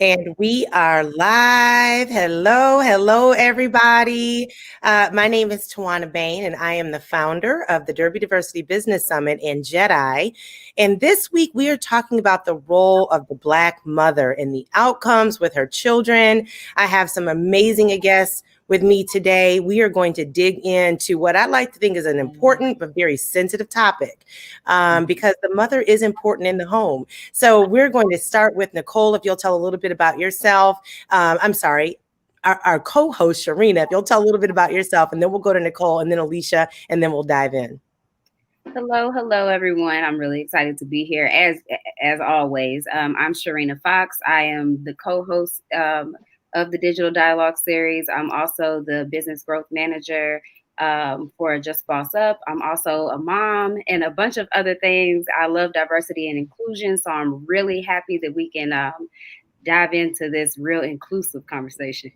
And we are live. Hello, everybody. My name is Tawana Bain, and I am the founder of the Derby Diversity Business Summit and Jedi. And this week, we are talking about the role of the Black mother and the outcomes with her children. I have some amazing guests with me today. We are going to dig into what I like to think is an important but very sensitive topic because the mother is important in the home. So we're going to start with Nicole, if you'll tell a little bit about yourself. I'm sorry, our co-host, Sharina, if you'll tell a little bit about yourself, and then we'll go to Nicole and then Alicia, and then we'll dive in. Hello, everyone. I'm really excited to be here, as always. I'm Sharina Fox. I am the co-host of the Digital Dialogue series. I'm also the business growth manager for Just Boss Up. I'm also a mom and a bunch of other things. I love diversity and inclusion, so I'm really happy that we can dive into this real inclusive conversation.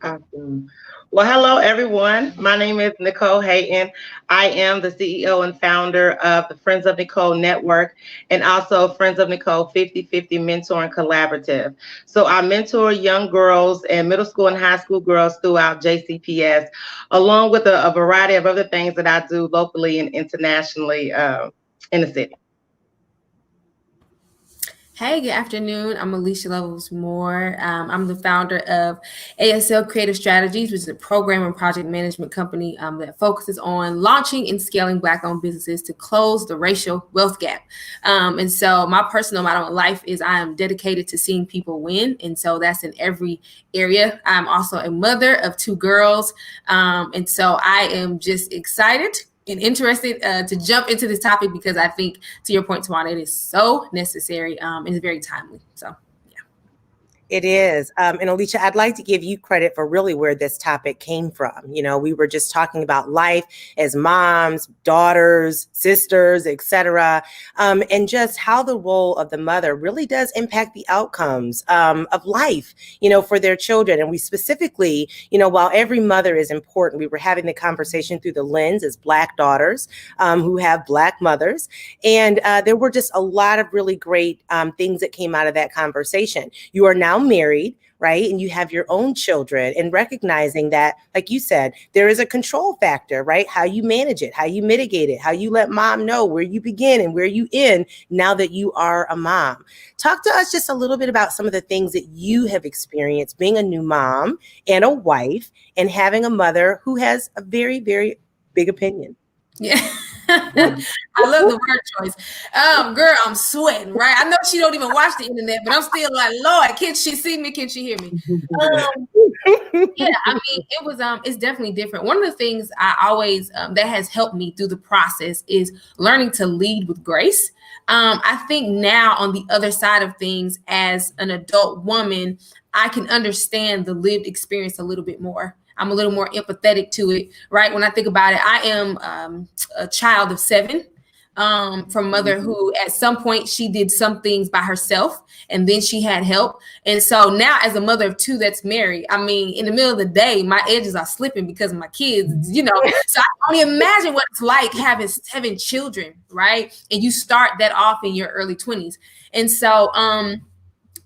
Awesome. Well, hello, everyone. My name is Nicole Hayton. I am the CEO and founder of the Friends of Nicole Network and also Friends of Nicole 50/50 Mentoring Collaborative. So I mentor young girls and middle school and high school girls throughout JCPS, along with a variety of other things that I do locally and internationally in the city. Hey, good afternoon. I'm Alicia Levels Moore. I'm the founder of ASL Creative Strategies, which is a program and project management company that focuses on launching and scaling Black-owned businesses to close the racial wealth gap. And so my personal motto in life is I am dedicated to seeing people win. And so that's in every area. I'm also a mother of 2 girls. And so I am just excited and interested to jump into this topic because I think, to your point, Tawana, it is so necessary and it's very timely. So, yeah. It is. And Alicia, I'd like to give you credit for really where this topic came from. You know, we were just talking about life as moms, daughters, sisters, etc., and just how the role of the mother really does impact the outcomes of life, you know, for their children. And we specifically, you know, while every mother is important, we were having the conversation through the lens as Black daughters who have Black mothers. And there were just a lot of really great things that came out of that conversation. You are now married, right? And you have your own children, and recognizing that, like you said, there is a control factor, right? How you manage it, how you mitigate it, how you let mom know where you begin and where you end now that you are a mom. Talk to us just a little bit about some of the things that you have experienced being a new mom and a wife and having a mother who has a very, very big opinion. Yeah. I love the word choice. Girl, I'm sweating, right? I know she don't even watch the internet, but I'm still like, Lord, can she see me? Can she hear me? Yeah, I mean, it's definitely different. One of the things I always, that has helped me through the process is learning to lead with grace. I think now on the other side of things, as an adult woman, I can understand the lived experience a little bit more. I'm a little more empathetic to it, right? When I think about it, I am a child of 7 from mother who at some point she did some things by herself and then she had help. And so now as a mother of 2 that's married, I mean, in the middle of the day, my edges are slipping because of my kids, you know, so I can only imagine what it's like having children, right? And you start that off in your early 20s. And so,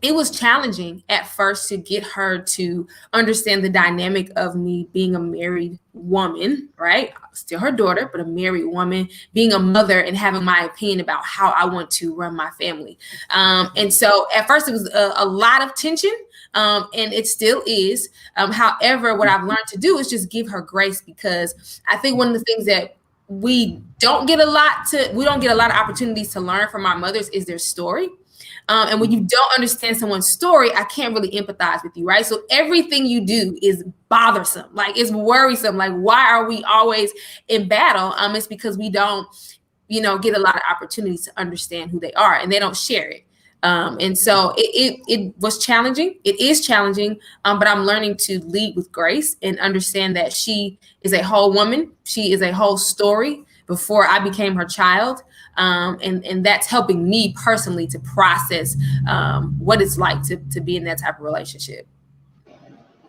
it was challenging at first to get her to understand the dynamic of me being a married woman, right? Still her daughter, but a married woman, being a mother and having my opinion about how I want to run my family. And so at first it was a lot of tension, and it still is. However, what I've learned to do is just give her grace, because I think one of the things that we don't get a lot of opportunities to learn from our mothers is their story. And when you don't understand someone's story, I can't really empathize with you, right? So everything you do is bothersome, like it's worrisome. Like, why are we always in battle? It's because we don't, get a lot of opportunities to understand who they are, and they don't share it. And so it was challenging. It is challenging, but I'm learning to lead with grace and understand that she is a whole woman. She is a whole story before I became her child. And that's helping me personally to process what it's like to be in that type of relationship.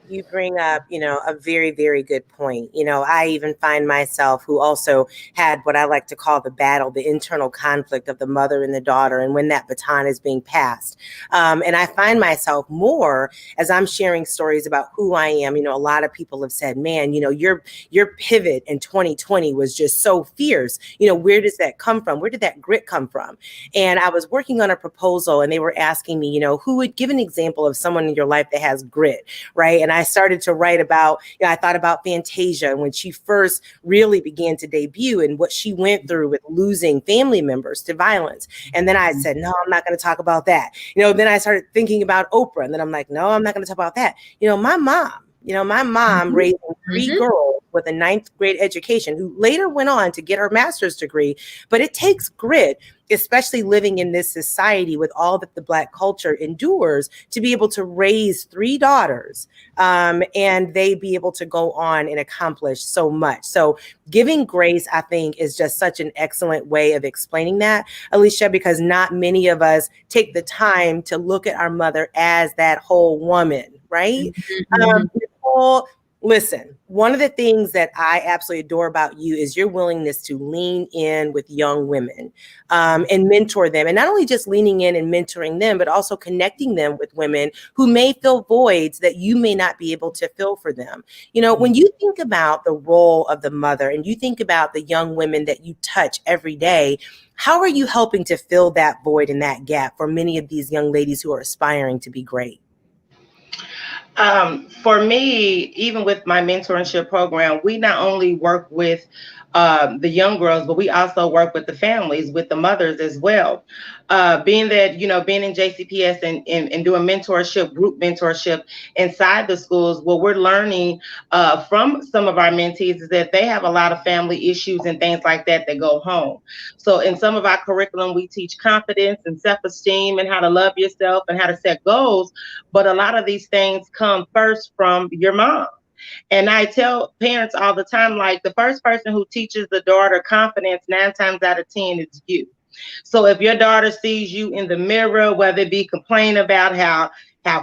You bring up, a very, very good point. I even find myself who also had what I like to call the internal conflict of the mother and the daughter, and when that baton is being passed. And I find myself more as I'm sharing stories about who I am. A lot of people have said, man, your pivot in 2020 was just so fierce. Where does that come from? Where did that grit come from? And I was working on a proposal and they were asking me, who would give an example of someone in your life that has grit, right? And I started to write about, I thought about Fantasia when she first really began to debut and what she went through with losing family members to violence. And then I said, no, I'm not going to talk about that. Then I started thinking about Oprah, and then I'm like, no, I'm not going to talk about that. My mom raising 3 girls with a 9th grade education who later went on to get her master's degree. But it takes grit, especially living in this society with all that the Black culture endures, to be able to raise 3 daughters and they be able to go on and accomplish so much. So giving grace, I think, is just such an excellent way of explaining that, Alicia, because not many of us take the time to look at our mother as that whole woman, right? Nicole, listen, one of the things that I absolutely adore about you is your willingness to lean in with young women and mentor them. And not only just leaning in and mentoring them, but also connecting them with women who may fill voids that you may not be able to fill for them. When you think about the role of the mother and you think about the young women that you touch every day, how are you helping to fill that void and that gap for many of these young ladies who are aspiring to be great? For me, even with my mentorship program, we not only work with the young girls, but we also work with the families, with the mothers as well. Being that, being in JCPS and doing mentorship, group mentorship inside the schools, what we're learning from some of our mentees is that they have a lot of family issues and things like that go home. So in some of our curriculum, we teach confidence and self-esteem and how to love yourself and how to set goals. But a lot of these things come first from your mom. And I tell parents all the time, like, the first person who teaches the daughter confidence 9 times out of 10 is you. So if your daughter sees you in the mirror, whether it be complaining about how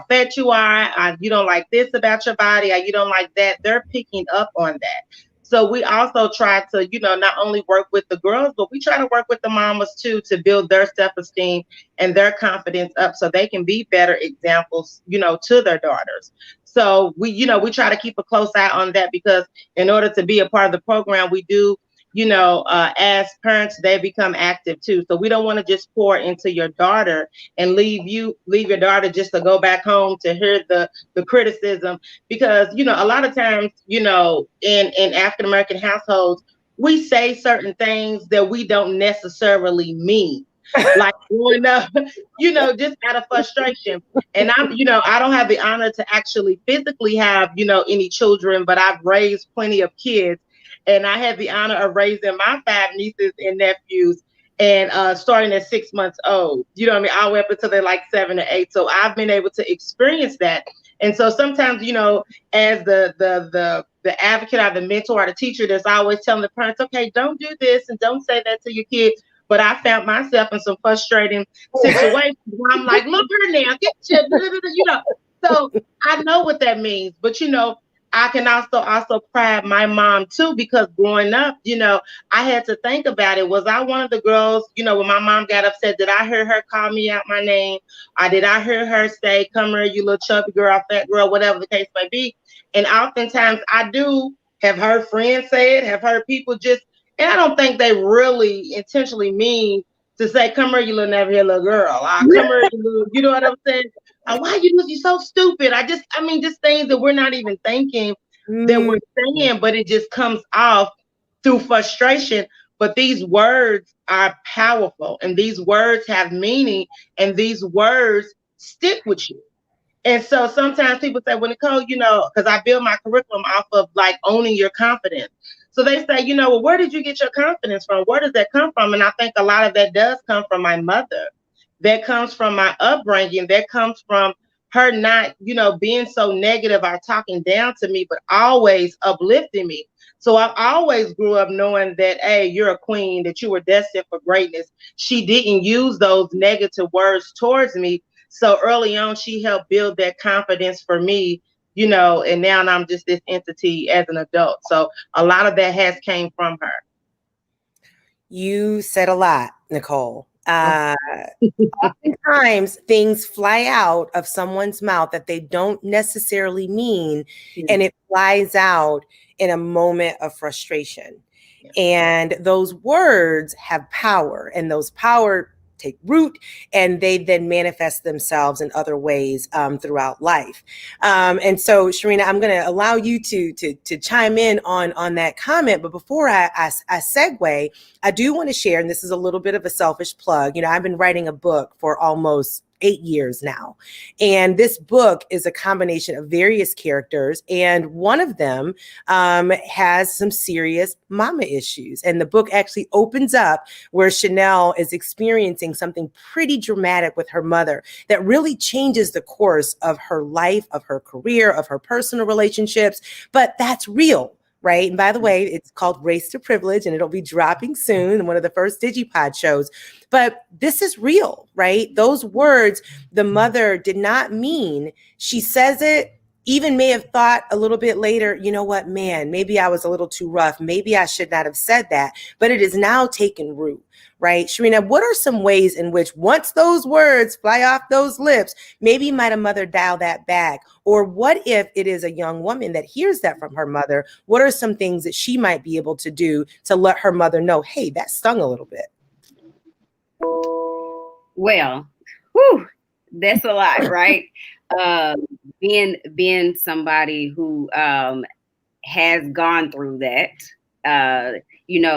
fat you are, you don't like this about your body, or you don't like that, they're picking up on that. So we also try to, not only work with the girls, but we try to work with the mamas too, to build their self-esteem and their confidence up so they can be better examples, to their daughters. So we try to keep a close eye on that, because in order to be a part of the program, we do, as parents, they become active too. So we don't want to just pour into your daughter and leave your daughter just to go back home to hear the criticism, because, a lot of times, in African American households, we say certain things that we don't necessarily mean. Like growing up, just out of frustration. And I don't have the honor to actually physically have, any children, but I've raised plenty of kids. And I had the honor of raising my 5 nieces and nephews, and starting at 6 months old, all the way up until they're like 7 or 8. So I've been able to experience that. And so sometimes, as the advocate or the mentor or the teacher, that's always telling the parents, okay, don't do this and don't say that to your kids. But I found myself in some frustrating situations where I'm like, look her now, get your, So I know what that means. But, I can also pride my mom too, because growing up, I had to think about it. Was I one of the girls, when my mom got upset, did I hear her call me out my name? Or did I hear her say, come here, you little chubby girl, fat girl, whatever the case may be? And oftentimes I do have heard friends say it, have heard people and I don't think they really intentionally mean to say, come here, you little never here little girl. Come here, you know what I'm saying? Why you so stupid? Just things that we're not even thinking that we're saying, but it just comes off through frustration. But these words are powerful, and these words have meaning, and these words stick with you. And so sometimes people say, well, Nicole, because I build my curriculum off of like owning your confidence. So they say, well, where did you get your confidence from? Where does that come from? And I think a lot of that does come from my mother. That comes from my upbringing. That comes from her not, being so negative or talking down to me, but always uplifting me. So I always grew up knowing that, hey, you're a queen, that you were destined for greatness. She didn't use those negative words towards me. So early on, she helped build that confidence for me you know, and now I'm just this entity as an adult. So a lot of that has came from her. You said a lot, Nicole. Oftentimes things fly out of someone's mouth that they don't necessarily mean, and it flies out in a moment of frustration. And those words have power, and those power take root, and they then manifest themselves in other ways throughout life. And so, Sharina, I'm going to allow you to chime in on that comment. But before I segue, I do want to share, and this is a little bit of a selfish plug. You know, I've been writing a book for almost 8 years now. And this book is a combination of various characters. And one of them has some serious mama issues. And the book actually opens up where Chanel is experiencing something pretty dramatic with her mother that really changes the course of her life, of her career, of her personal relationships. But that's real. Right. And by the way, it's called Race to Privilege, and it'll be dropping soon in one of the first Digipod shows. But this is real, right? Those words the mother did not mean. She says it, even may have thought a little bit later, you know what, man, maybe I was a little too rough. Maybe I should not have said that. But it is now taken root, right? Sharina, what are some ways in which once those words fly off those lips, maybe might a mother dial that back? Or what if it is a young woman that hears that from her mother? What are some things that she might be able to do to let her mother know, hey, that stung a little bit? Well, whew, that's a lot, right? Being somebody who has gone through that, you know,